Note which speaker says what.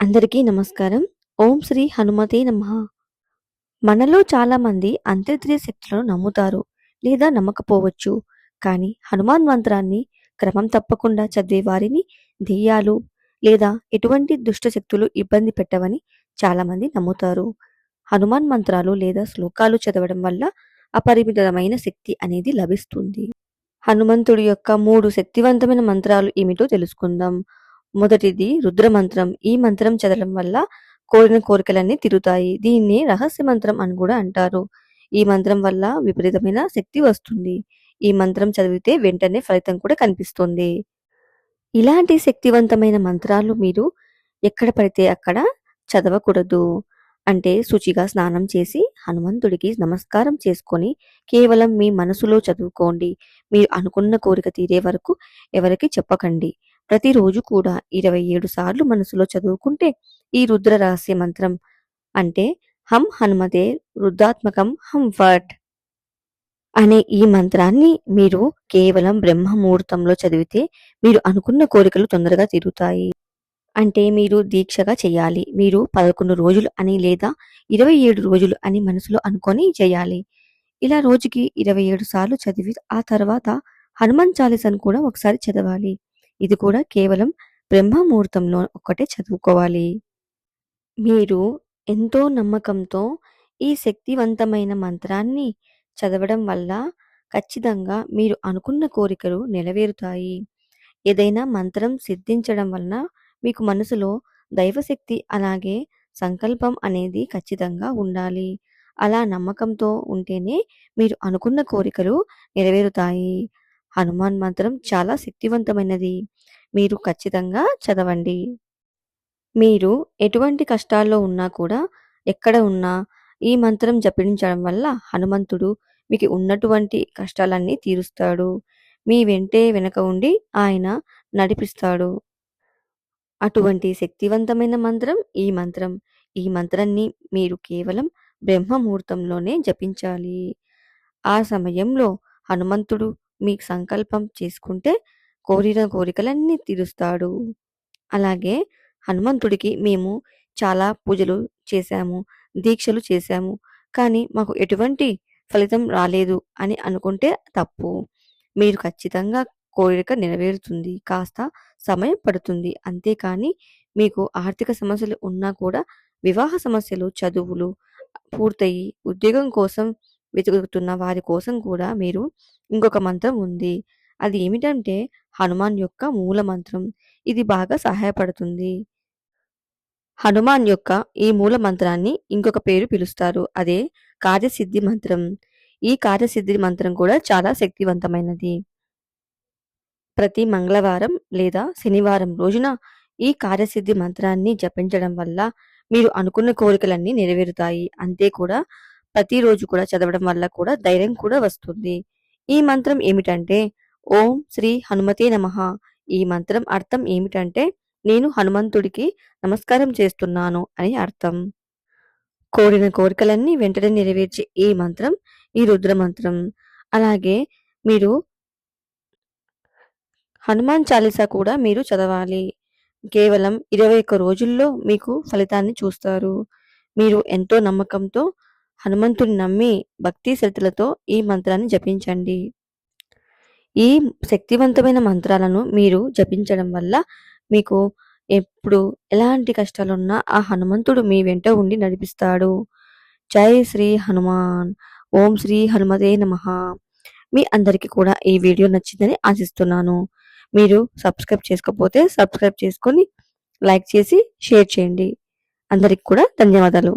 Speaker 1: అందరికీ నమస్కారం. ఓం శ్రీ హనుమతే నమః. మనలో చాలామంది అంతర్దృష్టి శక్తులను నమ్ముతారు లేదా నమ్మకపోవచ్చు. కానీ హనుమాన్ మంత్రాన్ని క్రమం తప్పకుండా చదివే వారిని దెయ్యాలు లేదా ఎటువంటి దుష్ట శక్తులు ఇబ్బంది పెట్టవని చాలామంది నమ్ముతారు. హనుమాన్ మంత్రాలు లేదా శ్లోకాలు చదవడం వల్ల అపరిమితమైన శక్తి అనేది లభిస్తుంది. హనుమంతుడి యొక్క 3 శక్తివంతమైన మంత్రాలు ఏమిటో తెలుసుకుందాం. మొదటిది రుద్ర మంత్రం. ఈ మంత్రం చదవడం వల్ల కోరిన కోరికలన్నీ తీరుతాయి. దీన్ని రహస్య మంత్రం అని కూడా అంటారు. ఈ మంత్రం వల్ల విపరీతమైన శక్తి వస్తుంది. ఈ మంత్రం చదివితే వెంటనే ఫలితం కూడా కనిపిస్తుంది. ఇలాంటి శక్తివంతమైన మంత్రాలు మీరు ఎక్కడ పడితే అక్కడ చదవకూడదు. అంటే శుచిగా స్నానం చేసి హనుమంతుడికి నమస్కారం చేసుకొని కేవలం మీ మనసులో చదువుకోండి. మీరు అనుకున్న కోరిక తీరే వరకు ఎవరికి చెప్పకండి. ప్రతిరోజు కూడా 27 సార్లు మనసులో చదువుకుంటే ఈ రుద్ర రహస్య మంత్రం అంటే హం హనుమతే రుద్రాత్మకం హం ఫట్ అనే ఈ మంత్రాన్ని మీరు కేవలం బ్రహ్మ ముహూర్తంలో చదివితే మీరు అనుకున్న కోరికలు తొందరగా తీరుతాయి. అంటే మీరు దీక్షగా చేయాలి. మీరు 11 రోజులు అని లేదా 27 రోజులు అని మనసులో అనుకొని చేయాలి. ఇలా రోజుకి 27 సార్లు చదివి ఆ తర్వాత హనుమాన్ చాలీసాను కూడా ఒకసారి చదవాలి. ఇది కూడా కేవలం బ్రహ్మ ముహూర్తంలో ఒక్కటే చదువుకోవాలి. మీరు ఎంతో నమ్మకంతో ఈ శక్తివంతమైన మంత్రాన్ని చదవడం వల్ల ఖచ్చితంగా మీరు అనుకున్న కోరికలు నెరవేరుతాయి. ఏదైనా మంత్రం సిద్ధించడం వలన మీకు మనసులో దైవశక్తి అలాగే సంకల్పం అనేది ఖచ్చితంగా ఉండాలి. అలా నమ్మకంతో ఉంటేనే మీరు అనుకున్న కోరికలు నెరవేరుతాయి. హనుమాన్ మంత్రం చాలా శక్తివంతమైనది. మీరు ఖచ్చితంగా చదవండి. మీరు ఎటువంటి కష్టాల్లో ఉన్నా కూడా, ఎక్కడ ఉన్నా ఈ మంత్రం జపించడం వల్ల హనుమంతుడు మీకు ఉన్నటువంటి కష్టాలన్నీ తీరుస్తాడు. మీ వెంటే వెనక ఉండి ఆయన నడిపిస్తాడు. అటువంటి శక్తివంతమైన మంత్రం ఈ మంత్రం. ఈ మంత్రాన్ని మీరు కేవలం బ్రహ్మ ముహూర్తంలోనే జపించాలి. ఆ సమయంలో హనుమంతుడు మీకు సంకల్పం చేసుకుంటే కోరిన కోరికలన్నీ తీరుస్తాడు. అలాగే హనుమంతుడికి మేము చాలా పూజలు చేశాము, దీక్షలు చేశాము. కానీ మాకు ఎటువంటి ఫలితం రాలేదు అని అనుకుంటే తప్పు. మీరు ఖచ్చితంగా కోరిక నెరవేరుతుంది. కాస్త సమయం పడుతుంది. అంతేకానీ మీకు ఆర్థిక సమస్యలు ఉన్నా కూడా వివాహ సమస్యలు, చదువులు పూర్తయి ఉద్యోగం కోసం వెతుకుతున్న వారి కోసం కూడా మీరు ఇంకొక మంత్రం ఉంది. అది ఏమిటంటే హనుమాన్ యొక్క మూల మంత్రం. ఇది బాగా సహాయపడుతుంది. హనుమాన్ యొక్క ఈ మూల మంత్రాన్ని ఇంకొక పేరు పిలుస్తారు. అదే కార్యసిద్ధి మంత్రం. ఈ కార్యసిద్ధి మంత్రం కూడా చాలా శక్తివంతమైనది. ప్రతి మంగళవారం లేదా శనివారం రోజున ఈ కార్యసిద్ధి మంత్రాన్ని జపించడం వల్ల మీరు అనుకున్న కోరికలన్నీ నెరవేరుతాయి. అంతే కూడా ప్రతిరోజు కూడా చదవడం వల్ల కూడా ధైర్యం కూడా వస్తుంది. ఈ మంత్రం ఏమిటంటే ఓం శ్రీ హనుమతే నమః. ఈ మంత్రం అర్థం ఏమిటంటే నేను హనుమంతుడికి నమస్కారం చేస్తున్నాను అని అర్థం. కోరిన కోరికలన్నీ వెంటనే నెరవేర్చే ఈ మంత్రం ఈ రుద్ర మంత్రం. అలాగే మీరు హనుమాన్ చాలీసా కూడా మీరు చదవాలి. కేవలం 21 రోజుల్లో మీకు ఫలితాన్ని చూస్తారు. మీరు ఎంతో నమ్మకంతో హనుమంతుడిని నమ్మి భక్తి శ్రద్ధలతో ఈ మంత్రాన్ని జపించండి. ఈ శక్తివంతమైన మంత్రాలను మీరు జపించడం వల్ల మీకు ఎప్పుడు ఎలాంటి కష్టాలున్నా ఆ హనుమంతుడు మీ వెంట ఉండి నడిపిస్తాడు. జై శ్రీ హనుమాన్. ఓం శ్రీ హనుమతే నమః. మీ అందరికీ కూడా ఈ వీడియో నచ్చిందని ఆశిస్తున్నాను. మీరు సబ్స్క్రైబ్ చేసుకోకపోతే సబ్స్క్రైబ్ చేసుకొని లైక్ చేసి షేర్ చేయండి. అందరికి కూడా ధన్యవాదాలు.